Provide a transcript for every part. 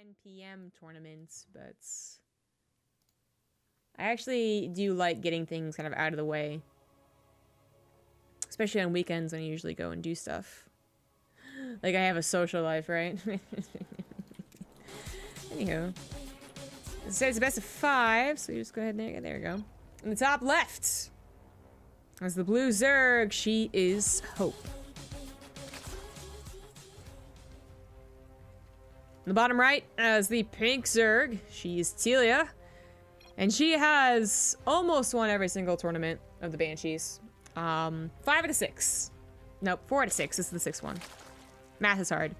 10 p.m. tournaments, but I actually do like getting things kind of out of the way. Especially on weekends when I usually go and do stuff. Like I have a social life, right? Anywho. It says the best of 5, so you just go ahead and there we go. In the top left, as the blue Zerg, she is Hope. In the bottom right, as the pink Zerg, she is Telia. And she has almost won every single tournament of the Banshees. 5 out of 6. Nope, 4 out of 6. This is the 6th one. Math is hard.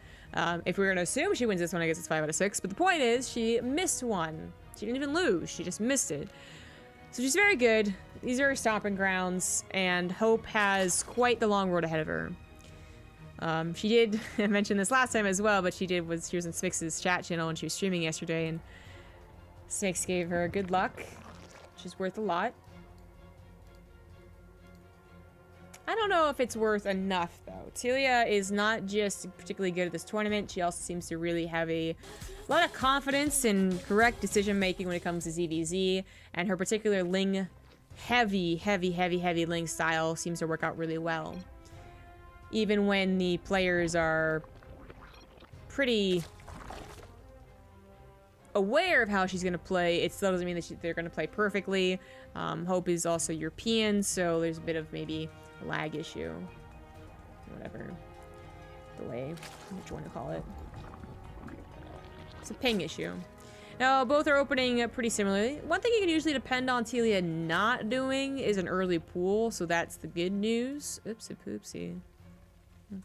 If we were to assume she wins this one, I guess it's 5 out of 6. But the point is, she missed one. She didn't even lose. She just missed it. So she's very good. These are her stomping grounds, and Hope has quite the long road ahead of her. She did mention this last time as well, but she was in Spix's chat channel when she was streaming yesterday, and Spix gave her good luck, which is worth a lot. I don't know if it's worth enough, though. Telia is not just particularly good at this tournament. She also seems to really have a lot of confidence in correct decision-making when it comes to ZVZ, and her particular Ling heavy Ling style seems to work out really well. Even when the players are pretty aware of how she's going to play, it still doesn't mean that they're going to play perfectly. Hope is also European, so there's a bit of maybe a lag issue. Whatever. The way, what you want to call it. It's a ping issue. Now, both are opening pretty similarly. One thing you can usually depend on Telia not doing is an early pool, so that's the good news. Oopsie poopsie.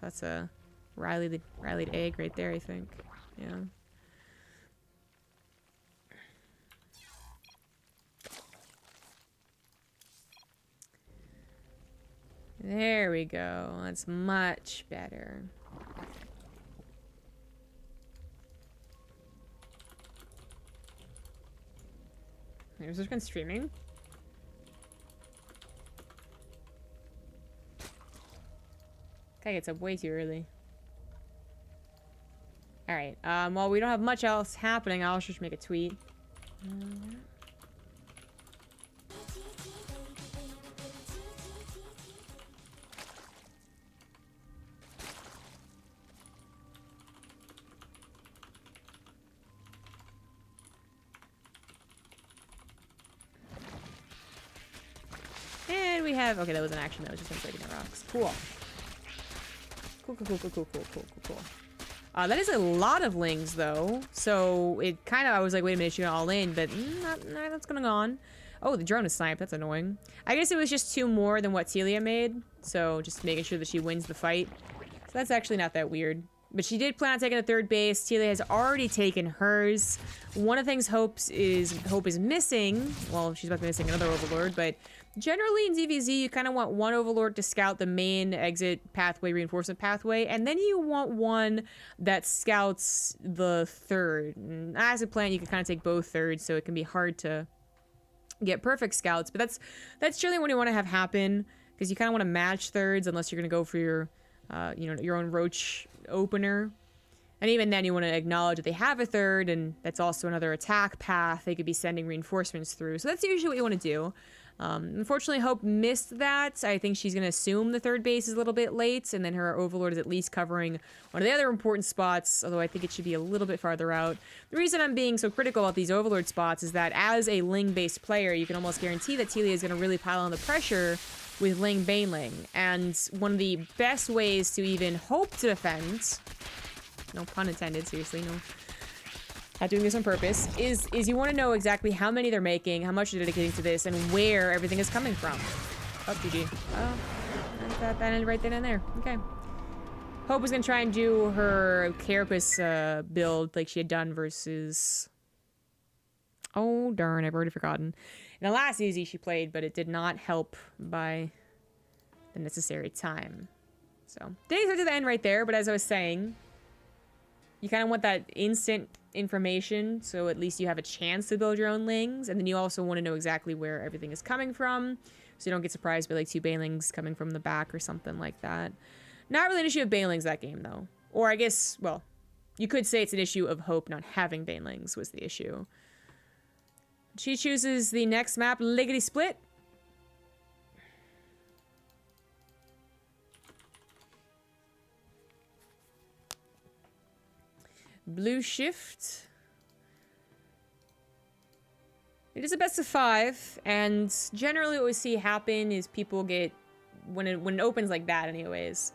That's a Riley'd egg right there, I think. Yeah. There we go. That's much better. Is this one streaming? Okay, it's up way too early. Alright, well, we don't have much else happening. I'll just make a tweet. And we have... Okay, that was an action. That was just him breaking the rocks. Cool. Cool. That is a lot of Lings, though. So, it kind of... I was like, wait a minute, she got all in, but... Nah, that's going on. Oh, the drone is sniped. That's annoying. I guess it was just 2 more than what Telia made. So, just making sure that she wins the fight. So, that's actually not that weird. But she did plan on taking a 3rd base. Telia has already taken hers. One of the things Hope is missing... Well, she's about to be missing another Overlord, but... Generally, in ZVZ, you kind of want one Overlord to scout the main exit pathway, reinforcement pathway, and then you want one that scouts the 3rd. And as a plan, you can kind of take both 3rds, so it can be hard to get perfect scouts. But that's generally what you want to have happen, because you kind of want to match 3rds, unless you're going to go for your, your own Roach opener. And even then, you want to acknowledge that they have a 3rd, and that's also another attack path they could be sending reinforcements through. So that's usually what you want to do. Unfortunately, Hope missed that. I think she's going to assume the 3rd base is a little bit late, and then her Overlord is at least covering one of the other important spots, although I think it should be a little bit farther out. The reason I'm being so critical about these Overlord spots is that as a Ling-based player, you can almost guarantee that Telia is going to really pile on the pressure with Ling Baneling. And one of the best ways to even hope to defend, no pun intended, seriously, no... Not doing this on purpose, is you want to know exactly how many they're making, how much they're dedicating to this, and where everything is coming from. Oh, GG. Oh, that ended right then and there. Okay. Hope was going to try and do her Carapace build like she had done versus... Oh, darn, I've already forgotten. In the last easy she played, but it did not help by the necessary time. So, didn't get to the end right there, but as I was saying, you kind of want that instant information, so at least you have a chance to build your own Lings, and then you also want to know exactly where everything is coming from, so you don't get surprised by like 2 Banelings coming from the back or something like that. Not really an issue of Banelings that game, though. Or I guess, well, You could say it's an issue of Hope not having banelings was the issue. She chooses the next map, Lickety Split. Blue Shift. It is a best of 5, and generally what we see happen is people get, when it opens like that anyways,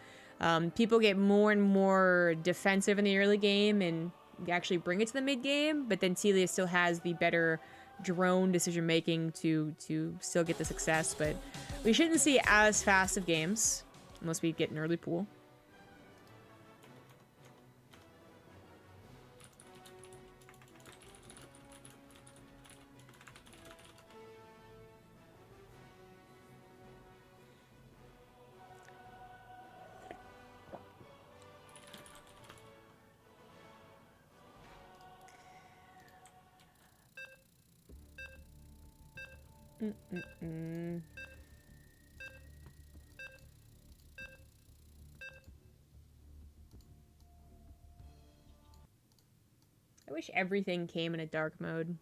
people get more and more defensive in the early game and actually bring it to the mid game, but then Telia still has the better drone decision making to still get the success, but we shouldn't see as fast of games unless we get an early pool. I wish everything came in a dark mode.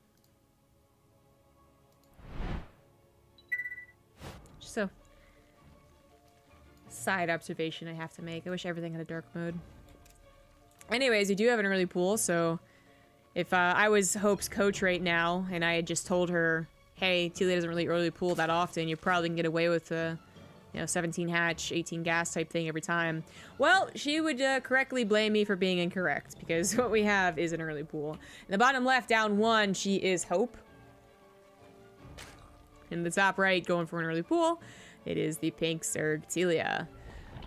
Just a side observation I have to make. I wish everything had a dark mode. Anyways, we do have an early pool, so if I was Hope's coach right now and I had just told her, hey, Telia doesn't really early pool that often, you probably can get away with a, you know, 17 hatch, 18 gas type thing every time. Well, she would correctly blame me for being incorrect, because what we have is an early pool. In the bottom left, down 1, she is Hope. In the top right, going for an early pool, it is the pink Zerg Telia.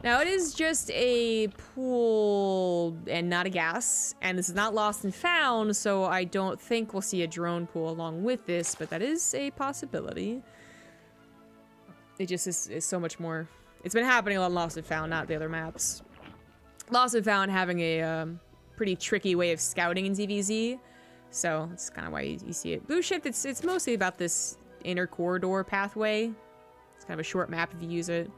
Now, it is just a pool and not a gas, and this is not lost and found, so I don't think we'll see a drone pool along with this, but that is a possibility. It just is so much more. It's been happening a lot in Lost and Found, not the other maps. Lost and Found having a pretty tricky way of scouting in ZVZ, so that's kind of why you see it. Blue Shift, it's mostly about this inner corridor pathway. It's kind of a short map if you use it.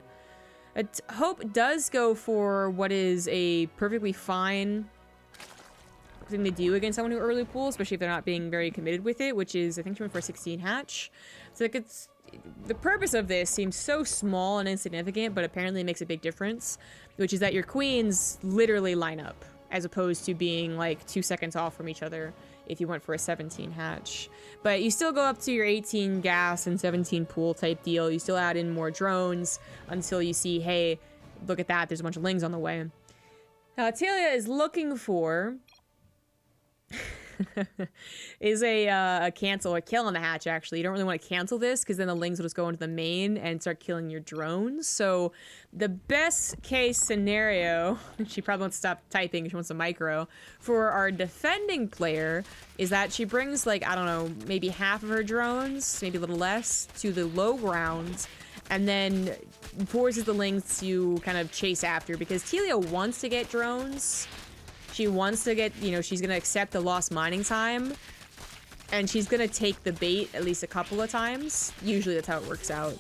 Hope does go for what is a perfectly fine thing to do against someone who early pools, especially if they're not being very committed with it, which is, I think she went for a 16 hatch. So like the purpose of this seems so small and insignificant, but apparently it makes a big difference, which is that your queens literally line up, as opposed to being like 2 seconds off from each other if you went for a 17 hatch. But you still go up to your 18 gas and 17 pool type deal. You still add in more drones until you see, hey, look at that, there's a bunch of lings on the way. Now, Telia is looking for is a cancel or kill on the hatch, actually. You don't really want to cancel this, because then the lings will just go into the main and start killing your drones. So the best case scenario, she probably wants to stop typing, she wants a micro, for our defending player is that she brings, like, I don't know, maybe half of her drones, maybe a little less, to the low ground, and then forces the lings to kind of chase after, because Telia wants to get drones. She wants to get, you know, she's going to accept the lost mining time, and she's going to take the bait at least a couple of times. Usually that's how it works out.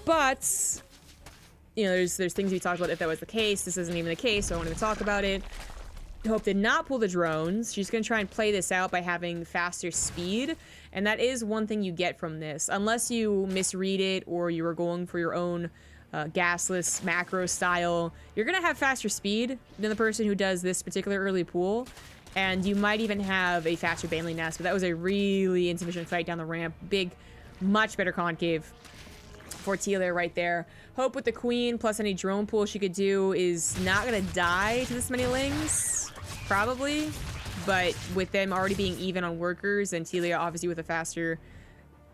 But, you know, there's things we talked about if that was the case. This isn't even the case, so I won't even talk about it. Hope did not pull the drones. She's going to try and play this out by having faster speed, and that is one thing you get from this. Unless you misread it or you were going for your own gasless macro style, you're gonna have faster speed than the person who does this particular early pool, and you might even have a faster Banley nest, but that was a really insufficient fight down the ramp. Big, much better concave for Telia right there. Hope with the queen plus any drone pool she could do is not gonna die to this many lings, probably, but with them already being even on workers and Telia obviously with a faster,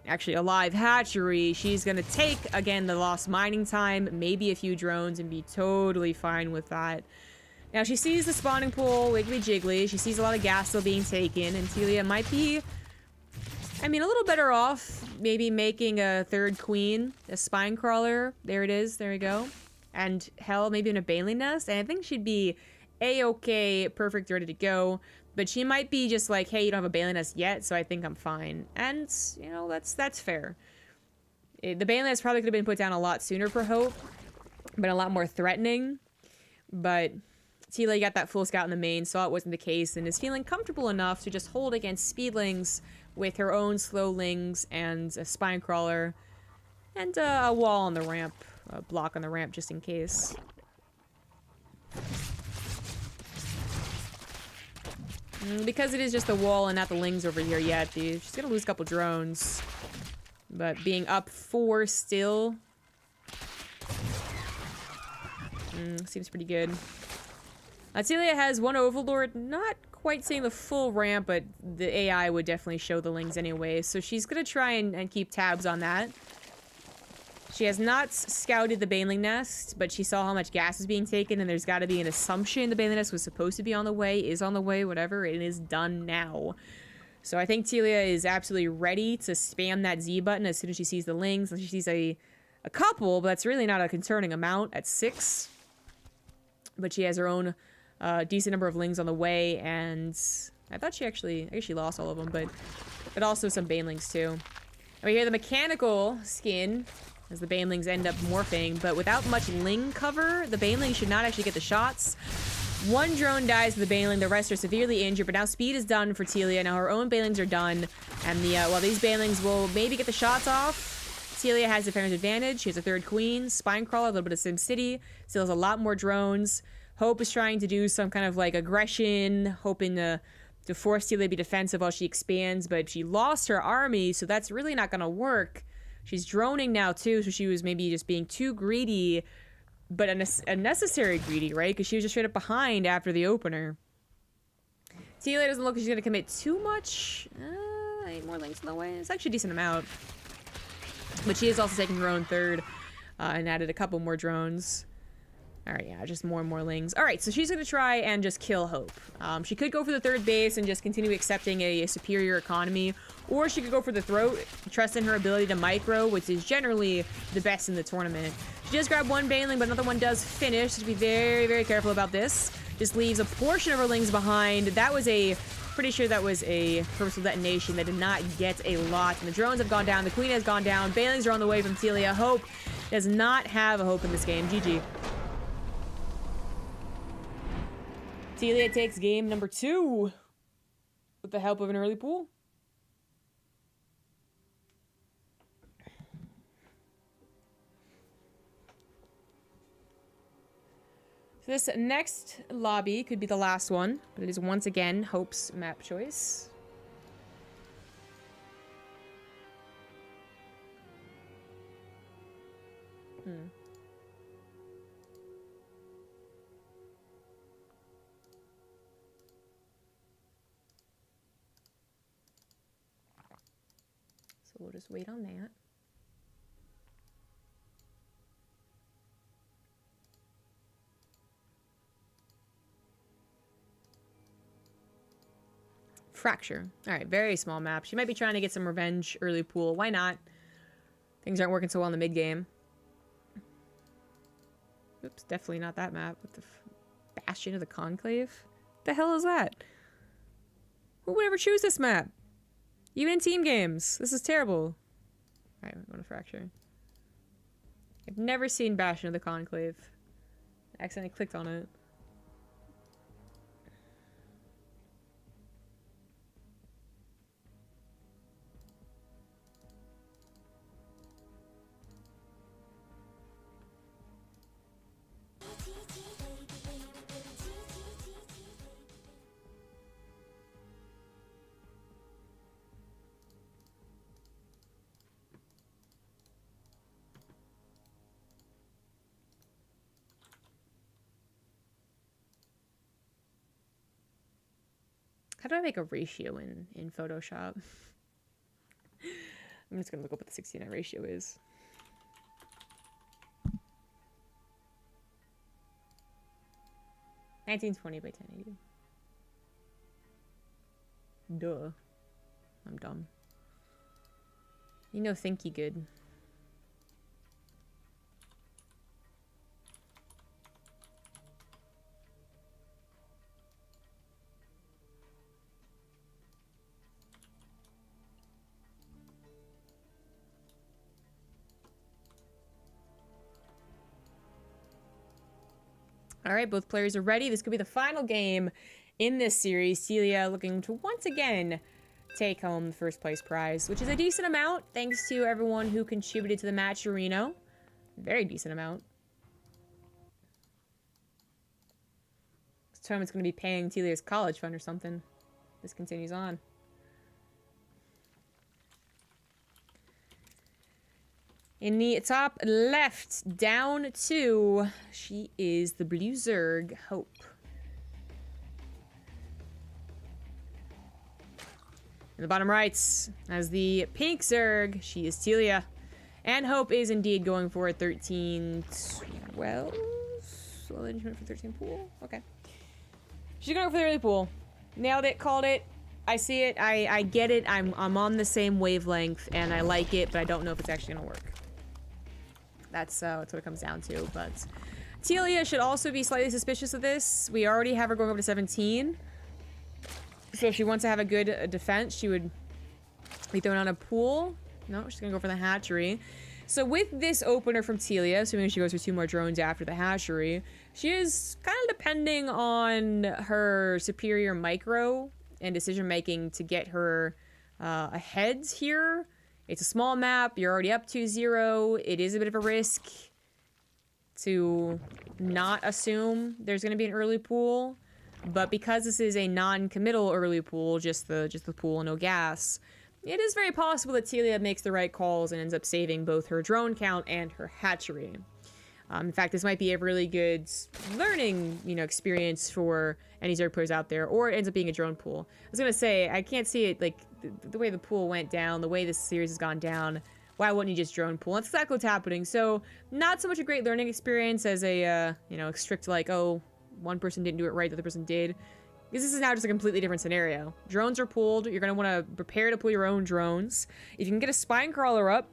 actually a live hatchery, she's gonna take, again, the lost mining time, maybe a few drones, and be totally fine with that. Now, she sees the spawning pool, wiggly jiggly, she sees a lot of gas still being taken, and Telia might be, I mean, a little better off maybe making a third queen, a spine crawler. There it is, there we go. And hell, maybe in a Bailey nest, and I think she'd be a-okay, perfect, ready to go. But she might be just like, hey, you don't have a Bailey nest yet, so I think I'm fine. And, you know, that's fair. The Bailey nest probably could have been put down a lot sooner for Hope, but a lot more threatening. But Tila got that full scout in the main, saw it wasn't the case, and is feeling comfortable enough to just hold against speedlings with her own slowlings and a spine crawler and a wall on the ramp, a block on the ramp just in case. Because it is just the wall and not the lings over here yet, she's gonna lose a couple drones. But being up 4 still seems pretty good. Celia has 1 Overlord, not quite seeing the full ramp, but the AI would definitely show the lings anyway, so she's gonna try and keep tabs on that. She has not scouted the Baneling nest, but she saw how much gas is being taken, and there's gotta be an assumption the Baneling nest was supposed to be on the way, is on the way, whatever, it is done now. So I think Telia is absolutely ready to spam that Z button as soon as she sees the lings. She sees a couple, but that's really not a concerning amount at 6. But she has her own decent number of lings on the way, and I thought I guess she lost all of them, but also some banelings too. And we hear the mechanical skin as the banelings end up morphing, but without much ling cover, the baneling should not actually get the shots. 1 drone dies to the baneling, the rest are severely injured, but now speed is done for Telia. Now her own banelings are done, and while these banelings will maybe get the shots off, Telia has defender's advantage. She has a 3rd queen, spine crawler, a little bit of Sim City, still has a lot more drones. Hope is trying to do some kind of like aggression, hoping to force Telia to be defensive while she expands, but she lost her army, so that's really not gonna work. She's droning now too, so she was maybe just being too greedy, but unnecessary greedy, right? Because she was just straight up behind after the opener. Telia doesn't look like she's gonna commit too much. 8 more links in the way. It's actually a decent amount. But she is also taking her own 3rd and added a couple more drones. Alright, yeah, just more and more lings. Alright, so she's gonna try and just kill Hope. She could go for the 3rd base and just continue accepting a superior economy, or she could go for the throat, trust in her ability to micro, which is generally the best in the tournament. She does grab 1 baneling, but another one does finish, so be very, very careful about this. Just leaves a portion of her lings behind. Pretty sure that was a purposeful detonation that did not get a lot. And the drones have gone down, the queen has gone down, banelings are on the way from Telia. Hope does not have a hope in this game. GG. Telia takes game number 2 with the help of an early pool. So this next lobby could be the last one, but it is once again Hope's map choice. So we'll just wait on that. Fracture. Alright, very small map. She might be trying to get some revenge early pool. Why not? Things aren't working so well in the mid game. Oops, definitely not that map. What the Bastion of the Conclave? What the hell is that? Who would ever choose this map? Even in team games. This is terrible. Alright, I'm going to Fracture. I've never seen Bastion of the Conclave. I accidentally clicked on it. How do I make a ratio in Photoshop? I'm just gonna look up what the 69 ratio is. (1920 by 1080). Duh. I'm dumb. You know, think you good. All right, both players are ready. This could be the final game in this series. Celia looking to once again take home the first place prize, which is a decent amount thanks to everyone who contributed to the match arena. Very decent amount. This tournament's going to be paying Celia's college fund or something. This continues on. In the top left, down 2, she is the blue Zerg, Hope. In the bottom right, as the pink Zerg, she is Celia. And Hope is indeed going for a 13-12. Slow engagement for 13 pool. Okay. She's going for the early pool. Nailed it, called it. I see it, I get it. I'm on the same wavelength, and I like it, but I don't know if it's actually going to work. That's what it comes down to, but Celia should also be slightly suspicious of this. We already have her going up to 17. So if she wants to have a good defense, she would be thrown on a pool. No, she's gonna go for the hatchery. So with this opener from Celia, assuming she goes for 2 more drones after the hatchery, she is kind of depending on her superior micro and decision making to get her ahead here. It's a small map, you're already up 2-0. It is a bit of a risk to not assume there's going to be an early pool, but because this is a non-committal early pool, just the pool and no gas, it is very possible that Celia makes the right calls and ends up saving both her drone count and her hatchery. In fact, this might be a really good learning, experience for any Zerg players out there, or it ends up being a drone pool. I was gonna say, I can't see it, like, the way the pool went down, the way this series has gone down, why wouldn't you just drone pool? That's exactly what's happening. So, not so much a great learning experience as a, strict, like, oh, one person didn't do it right, the other person did. Because this is now just a completely different scenario. Drones are pooled, you're gonna wanna prepare to pull your own drones. If you can get a spine crawler up,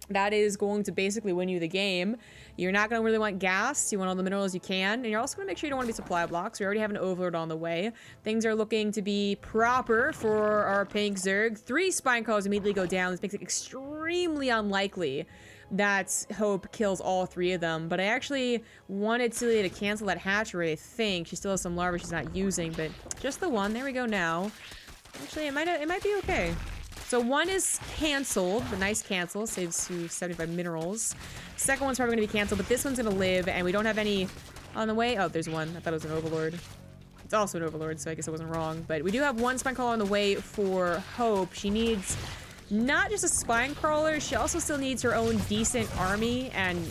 that is going to basically win you the game. You're not going to really want gas. You want all the minerals you can. And you're also going to make sure you don't want to be supply blocks. We already have an overload on the way. Things are looking to be proper for our pink Zerg. 3 spine calls immediately go down. This makes it extremely unlikely that Hope kills all 3 of them. But I actually wanted Celia to cancel that hatchery, I think. She still has some larvae she's not using, but just the one. There we go now. Actually, it might be okay. So 1 is canceled, but nice cancel, saves you 75 minerals. Second one's probably gonna be canceled, but this one's gonna live, and we don't have any on the way. Oh, there's 1. I thought it was an overlord. It's also an overlord, so I guess I wasn't wrong. But we do have 1 spine crawler on the way for Hope. She needs not just a spine crawler, she also still needs her own decent army, and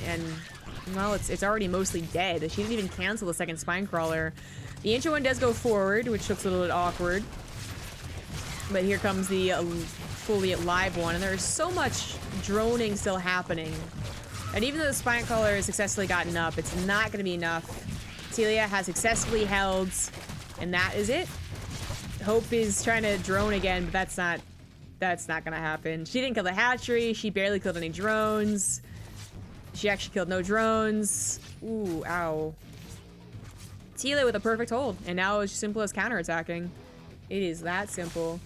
well, it's already mostly dead. She didn't even cancel the second spine crawler. The intro one does go forward, which looks a little bit awkward. But here comes the fully live one, and there's so much droning still happening. And even though the spine crawler has successfully gotten up, it's not going to be enough. Celia has successfully held, and that is it. Hope is trying to drone again, but that's not going to happen. She didn't kill the hatchery. She barely killed any drones. She actually killed no drones. Ooh, ow. Celia with a perfect hold, and now it's as simple as counterattacking. It is that simple.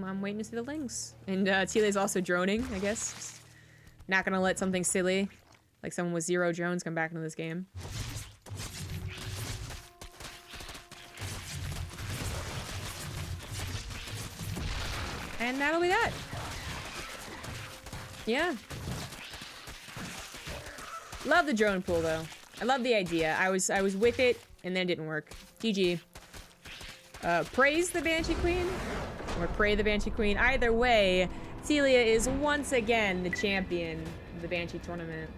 I'm waiting to see the links. And, Tilia's also droning, I guess. Not gonna let something silly, like someone with 0 drones, come back into this game. And that'll be that. Yeah. Love the drone pool, though. I love the idea. I was with it, and then it didn't work. GG. Praise the Banshee Queen? Or pray the Banshee Queen. Either way, Celia is once again the champion of the Banshee tournament.